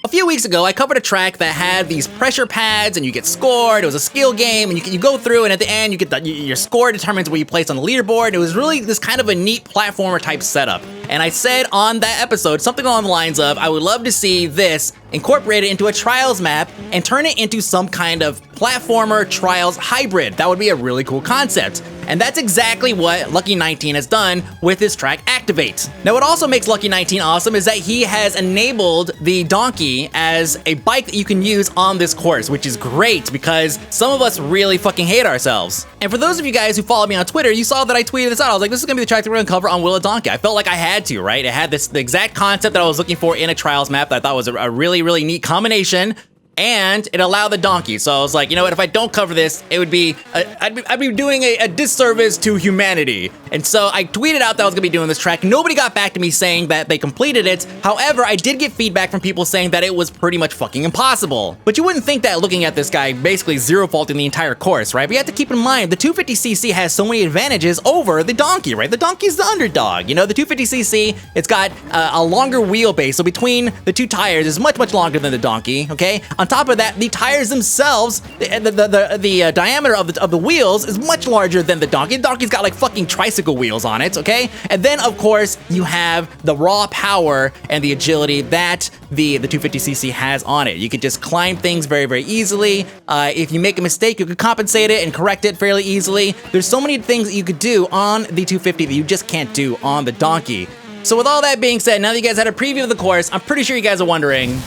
A few weeks ago, I covered a track that had these pressure pads and you get scored. It was a skill game and you go through and at the end you get your score determines where you place on the leaderboard. It was really this kind of a neat platformer type setup. And I said on that episode something along the lines of, I would love to see this incorporated into a Trials map and turn it into some kind of platformer Trials hybrid. That would be a really cool concept. And that's exactly what Lucky 19 has done with his track Activate. Now what also makes Lucky 19 awesome is that he has enabled the donkey as a bike that you can use on this course, which is great because some of us really fucking hate ourselves. And for those of you guys who follow me on Twitter, you saw that I tweeted this out. I was like, this is gonna be the track that we're gonna cover on Will of Donkey. I felt like I had to, right? It had the exact concept that I was looking for in a Trials map that I thought was a really neat combination. And it allowed the donkey. So I was like, you know what, if I don't cover this, it would be, I'd be doing a disservice to humanity. And so I tweeted out that I was gonna be doing this track. Nobody got back to me saying that they completed it. However, I did get feedback from people saying that it was pretty much fucking impossible. But you wouldn't think that looking at this guy basically zero faulting the entire course, right? But you have to keep in mind, the 250cc has so many advantages over the donkey, right? The donkey's the underdog. You know, the 250cc, it's got a longer wheelbase. So between the two tires is much longer than the donkey, okay? On top of that, the tires themselves, the diameter of the wheels is much larger than the donkey. The donkey's got like fucking tricycle wheels on it, okay? And then of course, you have the raw power and the agility that the 250cc has on it. You can just climb things very easily. If you make a mistake, you could compensate it and correct it fairly easily. There's so many things that you could do on the 250 that you just can't do on the donkey. So with all that being said, now that you guys had a preview of the course, I'm pretty sure you guys are wondering,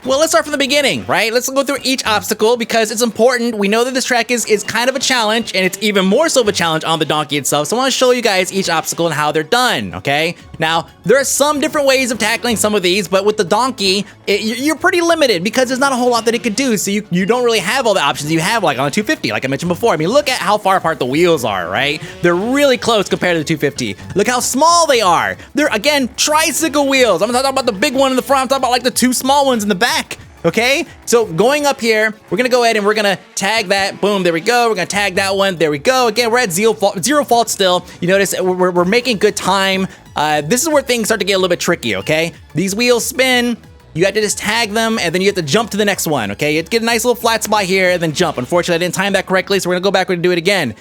well, let's start from the beginning, right? Let's go through each obstacle because it's important. We know that this track is kind of a challenge, and it's even more so of a challenge on the donkey itself. So I want to show you guys each obstacle and how they're done, okay? Now, there are some different ways of tackling some of these, but with the donkey, you're pretty limited because there's not a whole lot that it could do. So you don't really have all the options you have like on a 250, like I mentioned before. I mean, look at how far apart the wheels are, right? They're really close compared to the 250. Look how small they are. They're, again, tricycle wheels. I'm not talking about the big one in the front. I'm talking about like the two small ones in the back. Okay, so going up here, we're gonna go ahead and we're gonna tag that. Boom, there we go. We're gonna tag that one. There we go. Again, we're at zero fault still. You notice we're making good time. This is where things start to get a little bit tricky, okay? These wheels spin. You have to just tag them, and then you have to jump to the next one, okay? You have to get a nice little flat spot here, and then jump. Unfortunately, I didn't time that correctly, so we're gonna go back and do it again.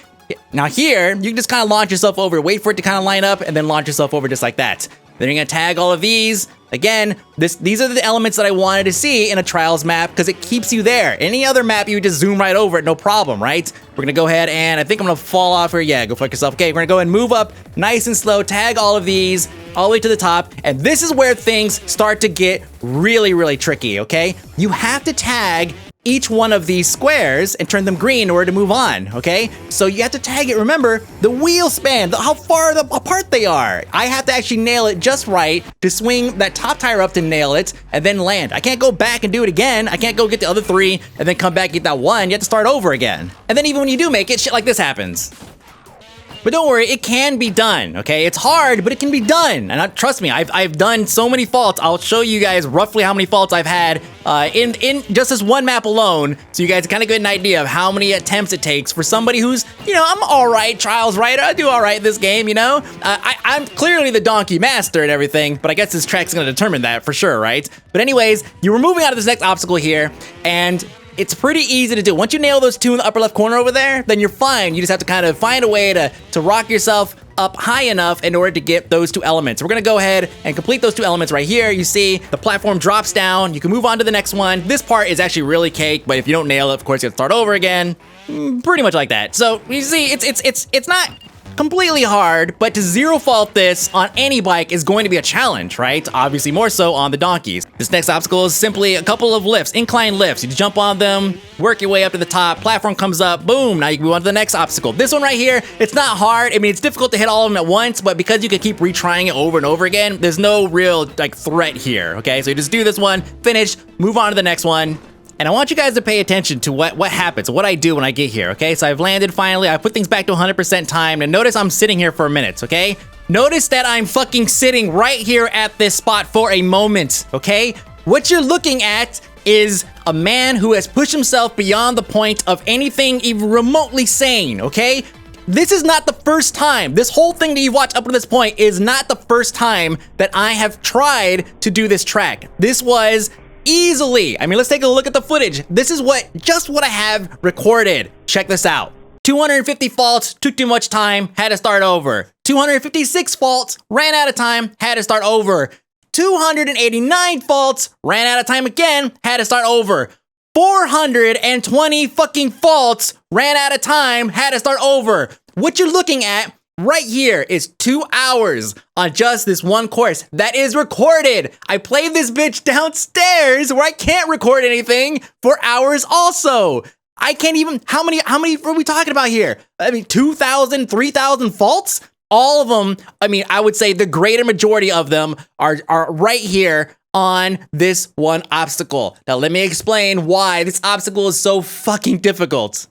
Now here, you can just kind of launch yourself over. Wait for it to kind of line up, and then launch yourself over just like that. Then you're gonna tag all of these. Again, these are the elements that I wanted to see in a Trials map because it keeps you there. Any other map, you would just zoom right over it, no problem, right? We're gonna go ahead and I think I'm gonna fall off here. Yeah, go fuck yourself. Okay, we're gonna go and move up nice and slow, tag all of these all the way to the top. And this is where things start to get really tricky, okay? You have to tag each one of these squares and turn them green in order to move on, okay? So you have to tag it. Remember, the wheel span, how far apart they are. I have to actually nail it just right to swing that top tire up to nail it and then land. I can't go back and do it again. I can't go get the other three and then come back and get that one. You have to start over again. And then even when you do make it, shit like this happens. But don't worry, it can be done, okay? It's hard, but it can be done. And trust me, I've done so many faults. I'll show you guys roughly how many faults I've had in just this one map alone, so you guys kind of get an idea of how many attempts it takes for somebody who's, you know, I'm all right, Trials writer. I do all right this game, you know? I'm clearly the donkey master and everything, but I guess this track's gonna determine that for sure, right? But anyways, you were moving out of this next obstacle here, and it's pretty easy to do. Once you nail those two in the upper left corner over there, then you're fine. You just have to kind of find a way to rock yourself up high enough in order to get those two elements. We're gonna go ahead and complete those two elements right here. You see the platform drops down. You can move on to the next one. This part is actually really cake, but if you don't nail it, of course, you have to start over again. Pretty much like that. So you see, it's not completely hard, but to zero fault this on any bike is going to be a challenge, right? Obviously more so on the donkeys. This next obstacle is simply a couple of lifts, incline lifts. You jump on them, work your way up to the top, platform comes up, boom, now you can move on to the next obstacle. This one right here, it's not hard. I mean, it's difficult to hit all of them at once, but because you can keep retrying it over and over again, there's no real like threat here, okay? So you just do this one, finish, move on to the next one. And I want you guys to pay attention to what happens, what I do when I get here, okay? So I've landed finally, I put things back to 100% time, and notice I'm sitting here for a minute, okay? Notice that I'm fucking sitting right here at this spot for a moment, okay? What you're looking at is a man who has pushed himself beyond the point of anything even remotely sane, okay? this is not the first time. This whole thing that you've watched up to this point is not the first time that I have tried to do this track. This was easily, I mean, let's take a look at the footage. This is just what I have recorded. Check this out. 250 faults, took too much time, had to start over. 256 faults, ran out of time, had to start over. 289 faults, ran out of time again, had to start over. 420 fucking faults, ran out of time, had to start over. What you're looking at right here is 2 hours on just this one course that is recorded. I played this bitch downstairs where I can't record anything for hours also. I can't even, how many are we talking about here? I mean, 2,000, 3,000 faults? All of them, I mean, I would say the greater majority of them are right here on this one obstacle. Now, let me explain why this obstacle is so fucking difficult.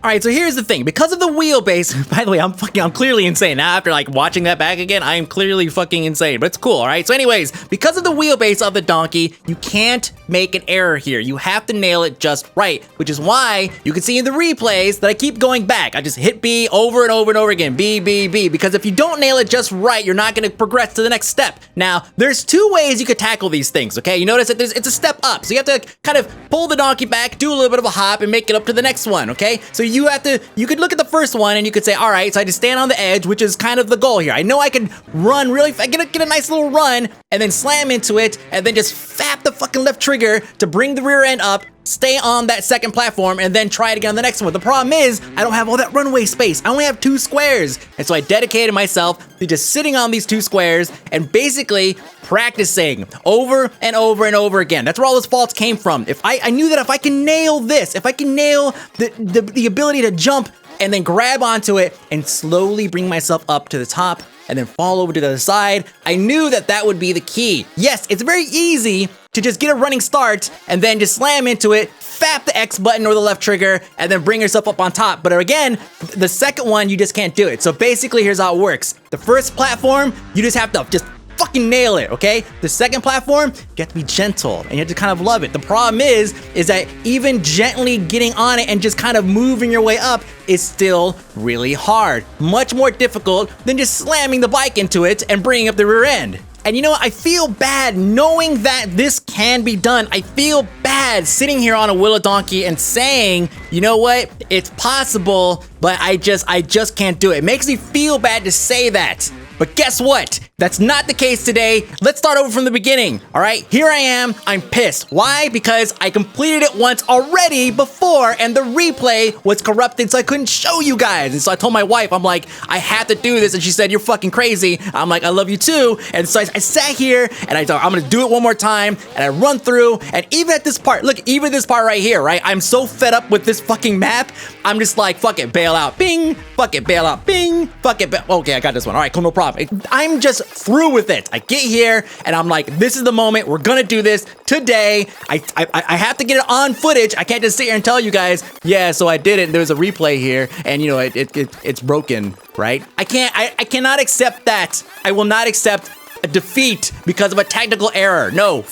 All right, so here's the thing. Because of the wheelbase, by the way, I'm clearly insane. Now, after like watching that back again, I am clearly fucking insane, but it's cool, all right? So anyways, because of the wheelbase of the donkey, you can't make an error here. You have to nail it just right, which is why you can see in the replays that I keep going back. I just hit B over and over and over again, B, B, B, because if you don't nail it just right, you're not gonna progress to the next step. Now, there's two ways you could tackle these things, okay? You notice that it's a step up, so you have to kind of pull the donkey back, do a little bit of a hop, and make it up to the next one, okay? So you could look at the first one and you could say, all right, so I just stand on the edge, which is kind of the goal here. I know I can run really fast, get a nice little run, and then slam into it, and then just fap the fucking left trigger to bring the rear end up, stay on that second platform, and then try it again on the next one. The problem is, I don't have all that runway space. I only have 2 squares. And so I dedicated myself to just sitting on these 2 squares and basically practicing over and over and over again. That's where all those faults came from. I knew that if I can nail this, if I can nail the ability to jump and then grab onto it and slowly bring myself up to the top and then fall over to the other side, I knew that that would be the key. Yes, it's very easy to just get a running start and then just slam into it, fap the X button or the left trigger, and then bring yourself up on top. But again, the second one, you just can't do it. So basically, here's how it works. The first platform, you just have to just fucking nail it, okay? The second platform, you have to be gentle and you have to kind of love it. The problem is that even gently getting on it and just kind of moving your way up is still really hard. Much more difficult than just slamming the bike into it and bringing up the rear end. And you know what? I feel bad knowing that this can be done. I feel bad sitting here on a Willa Donkey and saying, you know what? It's possible, but I just can't do it. It makes me feel bad to say that. But guess what? That's not the case today. Let's start over from the beginning. All right, here I am. I'm pissed. Why? Because I completed it once already before and the replay was corrupted, so I couldn't show you guys. And so I told my wife, I'm like, I have to do this. And she said, you're fucking crazy. I'm like, I love you too. And so I sat here and I thought, I'm gonna do it one more time. And I run through, and even at this part, look, even this part right here, right? I'm so fed up with this fucking map. I'm just like, fuck it, bail out, bing. Fuck it, bail out, bing. Fuck it, okay, I got this one. All right, cool, no problem. I'm just through with it. I get here and I'm like, this is the moment. We're gonna do this today. I have to get it on footage. I can't just sit here and tell you guys, yeah, so I did it. There's a replay here, and you know it's broken, right? I cannot accept that. I will not accept a defeat because of a technical error. No,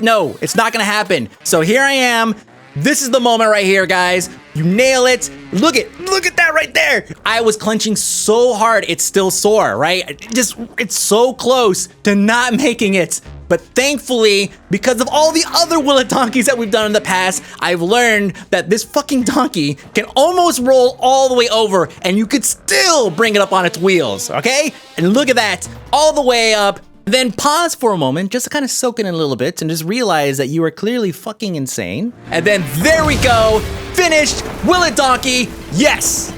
no, it's not gonna happen. So here I am. This is the moment right here, guys. You nail it. Look at that right there. I was clenching so hard, it's still sore, right? It's so close to not making it. But thankfully, because of all the other Willa Donkeys that we've done in the past, I've learned that this fucking donkey can almost roll all the way over and you could still bring it up on its wheels, okay? And look at that, all the way up. Then pause for a moment, just to kind of soak it in a little bit and just realize that you are clearly fucking insane. And then there we go, finished, Willa Donkey, yes!